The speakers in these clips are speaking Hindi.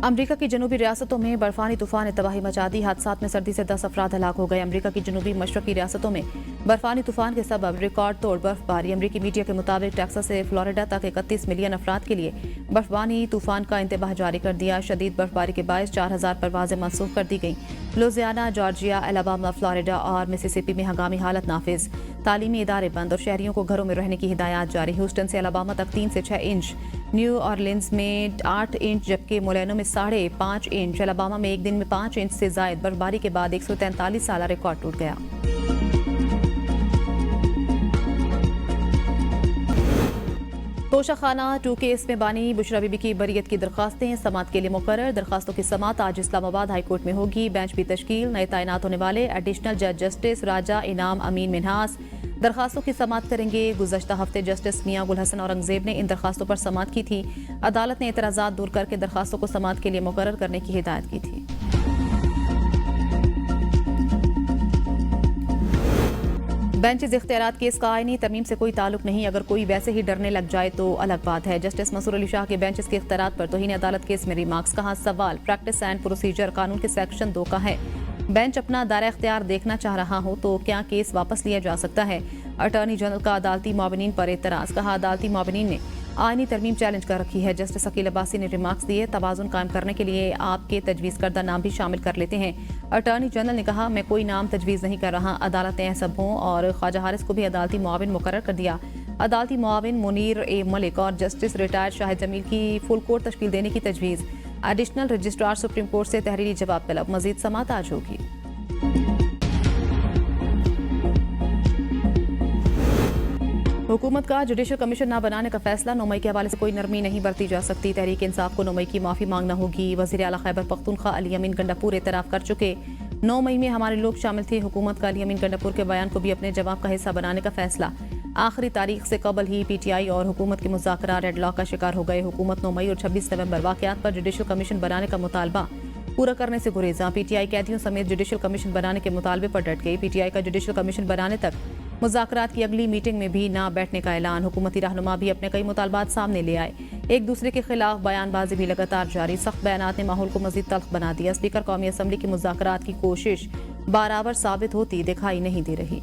अमरीका की जनूबी रियासतों में बर्फानी तूफान ने तबाही मचा दी। हादसात में सर्दी से 10 अफराद हलाक हो गए। अमरीका की जनूबी मशरकी रियासतों में बर्फानी तूफान के सबब रिकॉर्ड तोड़ बर्फबारी। अमरीकी मीडिया के मुताबिक टेक्सास से फ्लोरिडा तक 31 मिलियन अफराद के लिए बर्फबानी तूफान का इंतबाह जारी कर दिया। शदीद बर्फबारी के बायस 4000 परवाजें मनसूख कर दी गई। लुजियाना, जॉर्जिया, अलाबामा, फ्लोरिडा और मिसिसिपी में हंगामी हालत नाफिज। तालीमी इदारे बंद और शहरियों को घरों में रहने की हिदायत जारी। ह्यूस्टन से अलाबामा तक 3 से 6 इंच, न्यू ऑरलिन्स में 8 इंच जबकि मोलेनो में 5.5 इंच। अलाबामा में एक दिन में 5 इंच से जायद बर्फबारी के बाद 143 साल रिकॉर्ड टूट गया। तोशाखाना 2 केस में बानी बुशरा बीबी की बरीयत की दरखास्तें समात के लिए मुकर्रर। दरखास्तों की समात आज इस्लामाबाद हाई कोर्ट में होगी। बेंच की तश्कील, नए तैनात होने वाले एडिशनल जज जस्टिस राजा इनाम अमीन मिन्हास दरखास्तों की समात करेंगे। गुज़श्ता हफ्ते जस्टिस मियां गुल हसन औरंगजेब ने इन दरखास्तों पर समात की थी। अदालत ने एतराज़ात दूर करके दरखास्तों को समात के लिए मुकर्रर करने की हिदायत की थी। बेंचेज इख्तियारात केस का आईनी तरमीम से कोई ताल्लुक नहीं, अगर कोई वैसे ही डरने लग जाए तो अलग बात है। जस्टिस मंसूर अली शाह के बेंचेज के इख्तियारात पर तौहीन अदालत केस में रिमार्क्स। कहा, सवाल प्रैक्टिस एंड प्रोसीजर कानून के सेक्शन 2 का है। बेंच अपना दायरा इख्तियार देखना चाह रहा हो तो क्या केस वापस लिया जा सकता है। अटॉर्नी जनरल का अदालती मुआविनीन पर एतराज़। कहा, अदालती मुआविनीन ने आईनी तरमीम चैलेंज कर रखी है। जस्टिस अकील अब्बासी ने रिमार्क्स दिए, तवाज़ुन कायम करने के लिए आपके तजवीज़ करदा नाम भी शामिल कर लेते हैं। अटॉर्नी जनरल ने कहा, मैं कोई नाम तजवीज़ नहीं कर रहा। अदालत ने सबों और ख्वाजा हारिस को भी अदालती मुआविन मुकर्रर कर दिया। अदालती मुआविन मुनीर ए मलिक और जस्टिस रिटायर्ड शाहिद जमील की फुल कोर्ट तश्कील देने की तजवीज़। एडिशनल रजिस्ट्रार सुप्रीम कोर्ट से तहरीरी जवाब तलब। मजीद समात आज होगी। हुकूमत का जुडिशल कमीशन न बनाने का फैसला। 9 मई के हवाले से कोई नरमी नहीं बरती जा सकती। तहरीक इंसाफ को 9 मई की माफी मांगना होगी। वज़ीर आला खैबर पख्तूनख्वा अली अमीन गंडापुर एतराफ़ कर चुके। 9 मई में हमारे लोग शामिल थे। हुकूमत का अली अमीन गंडापुर के बयान को भी अपने जवाब का हिस्सा बनाने का फैसला। आखिरी तारीख से कबल ही PTI और हुकूमत के मुज़ाकरात डेडलॉक का शिकार हो गए। हुकूमत 9 मई और 26 नवंबर वाक़यात पर जुडिशल कमीशन बनाने का मुतालबा पूरा करने से गुरेजा। PTI कैदियों समेत जुडिशल कमीशन बनाने के मुतालबे पर डट गई। PTI का जुडिशल कमीशन बनाने तक मुज़ाकरात की अगली मीटिंग में भी ना बैठने का ऐलान। हुकूमती रहनुमा भी अपने कई मुतालबात सामने ले आए। एक दूसरे के खिलाफ बयानबाजी भी लगातार जारी। सख्त बयानात ने माहौल को मजीद तल्ख बना दिया। स्पीकर कौमी असम्बली की मुज़ाकरात की कोशिश बराबर साबित होती दिखाई नहीं दे रही।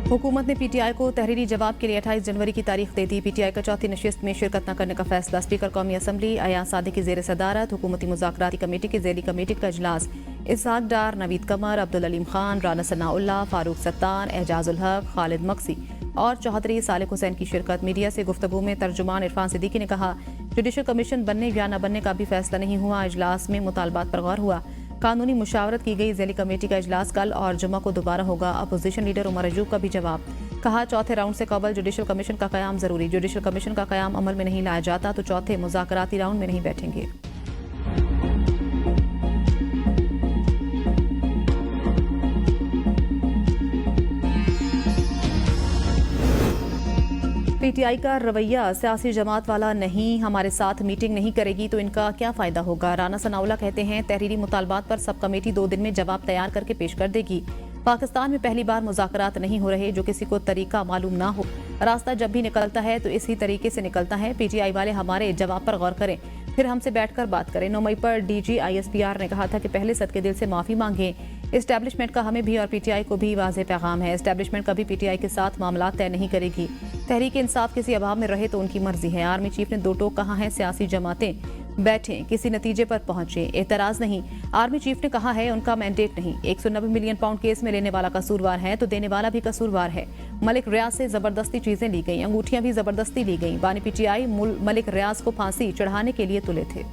हुकूमत ने PTI को तहरीरी जवाब के लिए 28 जनवरी की तारीख दे दी। PTI का चौथी नशिस्त में शिरकत न करने का फैसला। स्पीकर कौमी असम्बली अयाज सादिक की ज़ेर सदारत हुकूमती मुज़ाकराती कमेटी की ज़ेली कमेटी का इजलास। इसहाक डार, नवीद कमर, अब्दुल अलीम खान, राना सनाउल्लाह, फारूक सत्तार, एजाजुल हक, खालिद मक्सी और चौधरी सालिक हुसैन की शिरकत। मीडिया से गुफ्तगू में तर्जुमान इरफान सिद्दीकी ने कहा, जुडिशल कमीशन बनने या न बनने का भी फैसला नहीं हुआ। इजलास में मुतालबात पर गौर हुआ। कानूनी मुशावरत की गई। ज़ेली कमेटी का इजलास कल और जुमा को दोबारा होगा। अपोजिशन लीडर उमर अयूब का भी जवाब। कहा, चौथे राउंड से कबल जुडिशल कमीशन का क़याम ज़रूरी। जुडिशल कमीशन का क़याम अमल में नहीं लाया जाता तो चौथे मुज़ाकराती राउंड में नहीं बैठेंगे। PTI का रवैया सियासी जमात वाला नहीं, हमारे साथ मीटिंग नहीं करेगी तो इनका क्या फ़ायदा होगा। राना सनाउल्लाह कहते हैं, तहरीरी मुतालबात पर सब कमेटी 2 दिन में जवाब तैयार करके पेश कर देगी। पाकिस्तान में पहली बार मुज़ाकरात नहीं हो रहे। जो किसी को तरीका मालूम ना हो, रास्ता जब भी निकलता है तो इसी तरीके से निकलता है। PTI वाले हमारे जवाब पर गौर करें, फिर हमसे बैठकर बात करें। 9 मई पर DG ISPR ने कहा था कि पहले सदके दिल से माफ़ी मांगें। इस्टेब्लिशमेंट का हमें भी और PTI को भी वाज़ेह पैगाम है। इस्टेब्लिशमेंट कभी PTI के साथ मामला तय नहीं करेगी। तहरीक इंसाफ किसी अभाव में रहे तो उनकी मर्जी है। आर्मी चीफ ने 2 टोक कहा है, सियासी जमातें बैठें, किसी नतीजे पर पहुंचे, एतराज नहीं। आर्मी चीफ ने कहा है, उनका मैंडेट नहीं। 190 मिलियन पाउंड केस में लेने वाला कसूरवार है तो देने वाला भी कसूरवार है। मलिक रियाज से जबरदस्ती चीजें ली गई, अंगूठियां भी जबरदस्ती ली गई। बानी PTI मलिक रियाज को फांसी चढ़ाने के लिए तुले थे।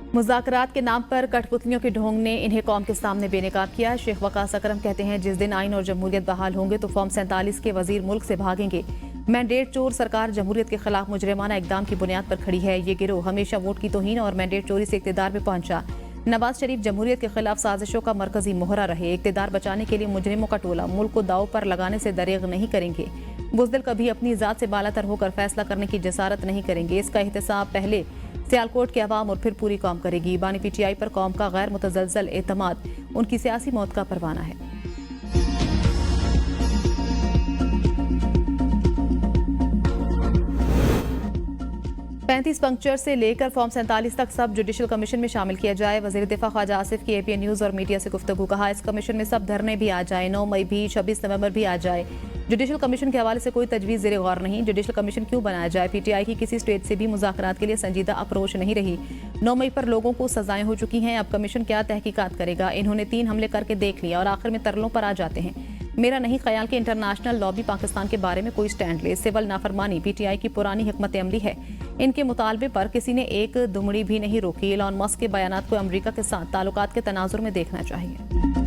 मुज़ाकरात के नाम पर कठपुतलियों के ढोंग ने इन्हें कौम के सामने बेनकाब किया। शेख वकास अकरम कहते हैं, जिस दिन आइन और जमहूरियत बहाल होंगे तो फॉर्म 47 के वजीर मुल्क से भागेंगे। मैंडेट चोर सरकार जमहूरियत के खिलाफ मुजरिमाना इकदाम की बुनियाद पर खड़ी है। ये गिरोह हमेशा वोट की तौहीन और मैंडेट चोरी से इक़्तिदार में पहुंचा। नवाज शरीफ जमहूरियत के खिलाफ साजिशों का मरकजी मोहरा रहे। इक़्तिदार बचाने के लिए मुजरिमों का टोला मुल्क को दाव पर लगाने से दरेग नहीं करेंगे। बुज़दिल कभी अपनी ज़ात से बालातर होकर फैसला करने की जसारत नहीं करेंगे। इसका एहतसाब पहले सियालकोट के अवाम और फिर पूरी कौम करेगी। बानी पीटीआई पर कौम का गैर मुतज़लज़ल एतमाद उनकी सियासी मौत का परवाना है। पैंतीस पंक्चर से लेकर फॉर्म 47 तक सब जुडिशल कमीशन में शामिल किया जाए। वज़ीर दिफा ख्वाजा आसिफ की एपीएन न्यूज़ और मीडिया से गुफ्तगू। कहा, इस कमीशन में सब धरने भी आ जाए, 9 मई भी, 26 नवंबर भी आ जाए। जुडिशल कमीशन के हवाले से कोई तजवीज़ ज़ेरे गौर नहीं। जुडिशल कमीशन क्यों बनाया जाए? पीटीआई की किसी स्टेट से भी मुज़ाकरात के लिए संजीदा अप्रोच नहीं रही। 9 मई पर लोगों को सजाएं हो चुकी हैं। अब कमीशन क्या तहकीकात करेगा? इन्होंने 3 हमले करके देख लिया और आखिर में तरलों पर आ जाते हैं। मेरा नहीं ख्याल कि इंटरनेशनल लॉबी पाकिस्तान के बारे में कोई स्टैंड ले। सिविल नाफरमानी पीटीआई की पुरानी हिकमत अमली है। इनके मुतालबे पर किसी ने एक दुमड़ी भी नहीं रोकी। एलन मस्क के बयानात को अमरीका के साथ ताल्लुकात के तनाजुर में देखना चाहिए।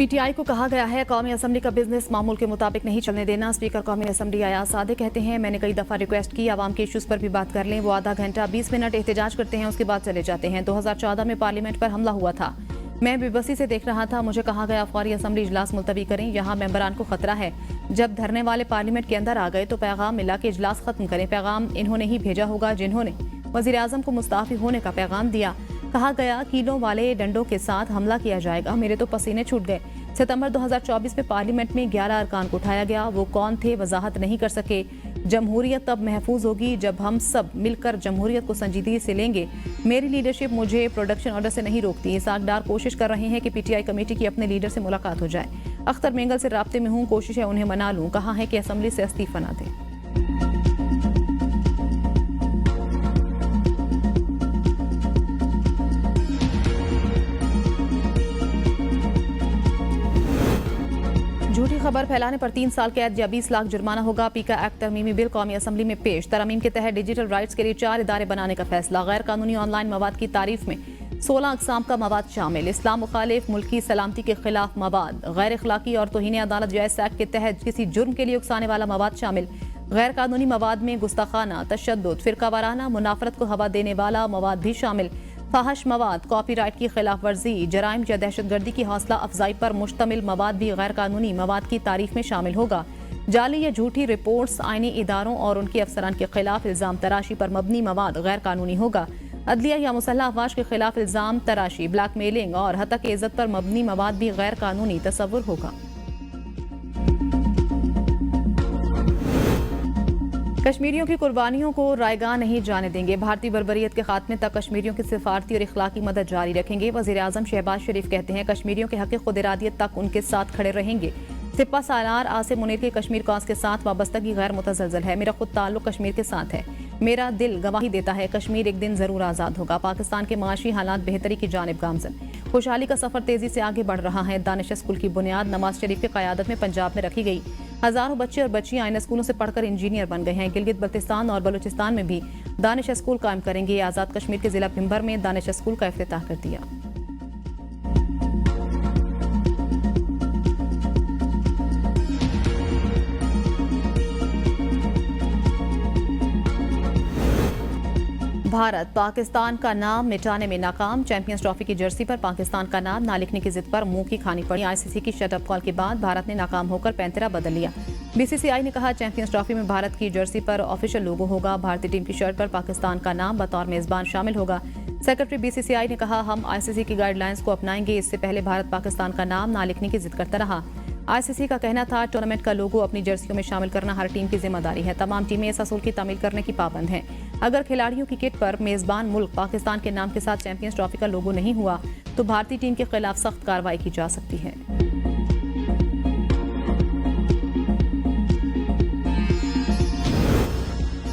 पीटीआई को कहा गया है, कौमी असम्बली का बिजनेस मामूल के मुताबिक नहीं चलने देना। स्पीकर कौमी असम्बली अयाज सादिक कहते हैं, मैंने कई दफा रिक्वेस्ट की आवाम के इश्यूज पर भी बात कर लें। वो आधा घंटा 20 मिनट एहतजाज करते हैं, उसके बाद चले जाते हैं। 2014 में पार्लियामेंट पर हमला हुआ था, मैं बेबसी से देख रहा था। मुझे कहा गया फौरी असम्बली इजलास मुलतवी करें, यहाँ मेंबरान को खतरा है। जब धरने वाले पार्लियामेंट के अंदर आ गए तो पैगाम मिला कि इजलास खत्म करें। पैगाम इन्होंने ही भेजा होगा जिन्होंने वजीर आजम को मुस्ताफी होने का पैगाम दिया। कहा गया कीलों वाले डंडों के साथ हमला किया जाएगा। मेरे तो पसीने छूट गए। सितंबर 2024 में पार्लियामेंट में 11 अरकान को उठाया गया। वो कौन थे वजाहत नहीं कर सके। जमहूरियत तब महफूज होगी जब हम सब मिलकर जमहूरियत को संजीदगी से लेंगे। मेरी लीडरशिप मुझे प्रोडक्शन ऑर्डर से नहीं रोकती। इसाक डार कोशिश कर रहे हैं कि पीटीआई कमेटी की अपने लीडर से मुलाकात हो जाए। अख्तर मेंगल से राब्ते में हूँ, कोशिश है उन्हें मना लूँ। कहा है कि असम्बली से इस्तीफा न दें। झूठी खबर फैलाने पर 3 साल कैद या 20 लाख जुर्माना होगा। पीका एक्ट तरमीमी बिल कौमी असम्बली में पेश। तरमीम के तहत डिजिटल राइट्स के लिए 4 इदारे बनाने का फैसला। गैर कानूनी ऑनलाइन मवाद की तारीफ में 16 अकसाम का मवाद शामिल। इस्लाम मुखालिफ, मुल्की सलामती के खिलाफ मवाद, गैर अखलाकी और तौहीन अदालत जैस एक्ट के तहत किसी जुर्म के लिए उकसाने वाला मवाद शामिल। गैर कानूनी मवाद में गुस्ताखाना, तशद्दुद, फिरका वाराना, मुनाफरत को हवा देने वाला मवाद भी शामिल। फाहश मवाद, कॉपीराइट की खिलाफ वर्जी, जराइम या दहशतगर्दी की हौसला अफजाई पर मुश्तमिल मवाद भी गैर कानूनी मवाद की तारीफ में शामिल होगा। जाली या झूठी रिपोर्ट्स, आईनी इदारों और उनके अफसरान के खिलाफ इल्जाम तराशी पर मबनी मवाद गैर कानूनी होगा। अदलिया या मुसल्लह अफवाज के खिलाफ इल्जाम तराशी, ब्लैकमेलिंग और हतक इज्जत पर मबनी मवाद भी गैर कानूनी तस्वुर होगा। कश्मीरियों की कुर्बानियों को रायगा नहीं जाने देंगे। भारतीय बर्बरियत के खात्मे तक कश्मीरियों की सिफारती और इखलाकी मदद जारी रखेंगे। वज़ीर आज़म शहबाज शरीफ कहते हैं, कश्मीरियों के हक़ खुद इरादियत तक उनके साथ खड़े रहेंगे। सिपा सालार आसिम मुनीर के कश्मीर कॉज के साथ वाबस्तगी गैर मुतज़लज़ल है। मेरा खुद ताल्लुक कश्मीर के साथ है। मेरा दिल गवाही देता है कश्मीर एक दिन जरूर आज़ाद होगा। पाकिस्तान के माशी हालात बेहतरी की जानिब गामजन। खुशहाली का सफर तेजी से आगे बढ़ रहा है। दानिश स्कूल की बुनियाद नवाज शरीफ की क़यादत में पंजाब में रखी गई। हजारों बच्चे और बच्चियां इन स्कूलों से पढ़कर इंजीनियर बन गए हैं। गिलगित बल्तिस्तान और बलूचिस्तान में भी दानिश स्कूल कायम करेंगे। आज़ाद कश्मीर के जिला भिम्बर में दानिश स्कूल का इफ्तिताह कर दिया। भारत पाकिस्तान का नाम मिटाने में नाकाम। चैंपियंस ट्रॉफी की जर्सी पर पाकिस्तान का नाम ना लिखने की जिद पर मुंह की खानी पड़ी। आईसीसी की शटअप कॉल के बाद भारत ने नाकाम होकर पैंतरा बदल लिया। बीसीसीआई ने कहा, चैंपियंस ट्रॉफी में भारत की जर्सी पर ऑफिशियल लोगो होगा। भारतीय टीम की शर्ट पर पाकिस्तान का नाम बतौर मेजबान शामिल होगा। सेक्रेटरी बीसीसीआई ने कहा, हम आईसीसी की गाइडलाइंस को अपनाएंगे। इससे पहले भारत पाकिस्तान का नाम ना लिखने की जिद करता रहा। आईसीसी का कहना था, टूर्नामेंट का लोगो अपनी जर्सियों में शामिल करना हर टीम की जिम्मेदारी है। तमाम टीमें इस असूल की तामील करने की पाबंद हैं। अगर खिलाड़ियों की किट पर मेजबान मुल्क पाकिस्तान के नाम के साथ चैंपियंस ट्रॉफी का लोगो नहीं हुआ तो भारतीय टीम के खिलाफ सख्त कार्रवाई की जा सकती है।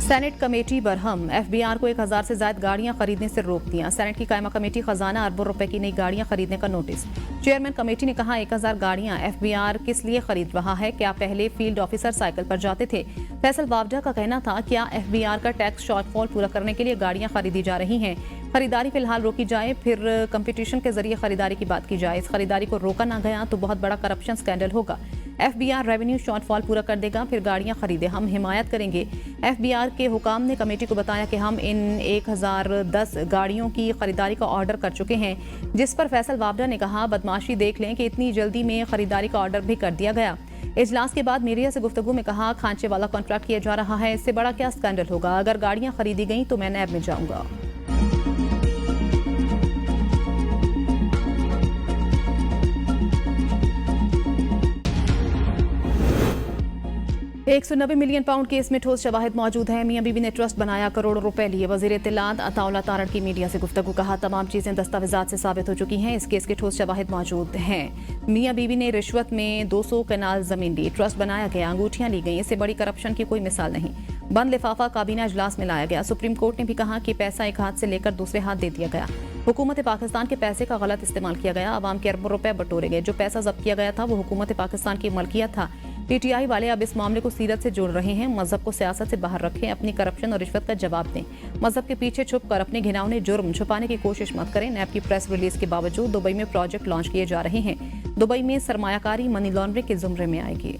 Senate committee Barham. एफबीआर को 1000 से ज्यादा गाड़ियां खरीदने से रोक दिया। सेनेट की कायमा कमेटी खजाना अरबों रुपए की नई गाड़ियां खरीदने का नोटिस। चेयरमैन कमेटी ने कहा, 1000 गाड़ियां एफबीआर किस लिए खरीद रहा है? क्या पहले फील्ड ऑफिसर साइकिल पर जाते थे? फैसल वावडा का कहना था, क्या एफबीआर का टैक्स शॉर्टफॉल पूरा करने के लिए गाड़ियां खरीदी जा रही हैं? खरीदारी फिलहाल रोकी जाए, फिर कंपटीशन के जरिए खरीदारी की बात की जाए। इस खरीदारी को रोका ना गया तो बहुत बड़ा करप्शन स्कैंडल होगा। FBR रेवेन्यू शॉर्टफॉल पूरा कर देगा, फिर गाड़ियां खरीदे, हम हिमायत करेंगे। FBR के हुकाम ने कमेटी को बताया कि हम इन 1010 गाड़ियों की खरीदारी का ऑर्डर कर चुके हैं, जिस पर फैसल वावडा ने कहा, बदमाशी देख लें कि इतनी जल्दी में खरीदारी का ऑर्डर भी कर दिया गया। इजलास के बाद मीडिया से गुफ्तगू में कहा, खांचे वाला कॉन्ट्रैक्ट किया जा रहा है, इससे बड़ा क्या स्कैंडल होगा। अगर गाड़ियां खरीदी गई तो मैं नैब में जाऊंगा। £190 मिलियन केस में ठोस शवाहिद मौजूद हैं। मियां बीबी ने ट्रस्ट बनाया, करोड़ों रुपए लिए। वजीर इत्तलात अताउल्लाह तारड़ की मीडिया से गुफ्तगू, कहा, तमाम चीजें दस्तावेजात से साबित हो चुकी हैं, इस केस के ठोस शवाहिद मौजूद हैं। मियां बीबी ने रिश्वत में 200 कनाल जमीन ली, ट्रस्ट बनाया गया, अंगूठियां ली गई, इससे बड़ी करप्शन की कोई मिसाल नहीं। बंद लिफाफा काबीना इजलास में लाया गया। सुप्रीम कोर्ट ने भी कहा कि पैसा एक हाथ से लेकर दूसरे हाथ दे दिया गया। हुकूमत पाकिस्तान के पैसे का गलत इस्तेमाल किया गया, आवाम के अरबों रुपए बटोरे गए। जो पैसा जब्त किया गया था वो हुकूमत पाकिस्तान की मलकियत था। PTI वाले अब इस मामले को सीरत से जोड़ रहे हैं। मजहब को सियासत से बाहर रखें, अपनी करप्शन और रिश्वत का जवाब दें। मजहब के पीछे छुप कर अपने घिनौने जुर्म छुपाने की कोशिश मत करें। नैब की प्रेस रिलीज के बावजूद दुबई में प्रोजेक्ट लॉन्च किए जा रहे हैं। दुबई में सरमायाकारी मनी लॉन्ड्रिंग के जुमरे में आएगी।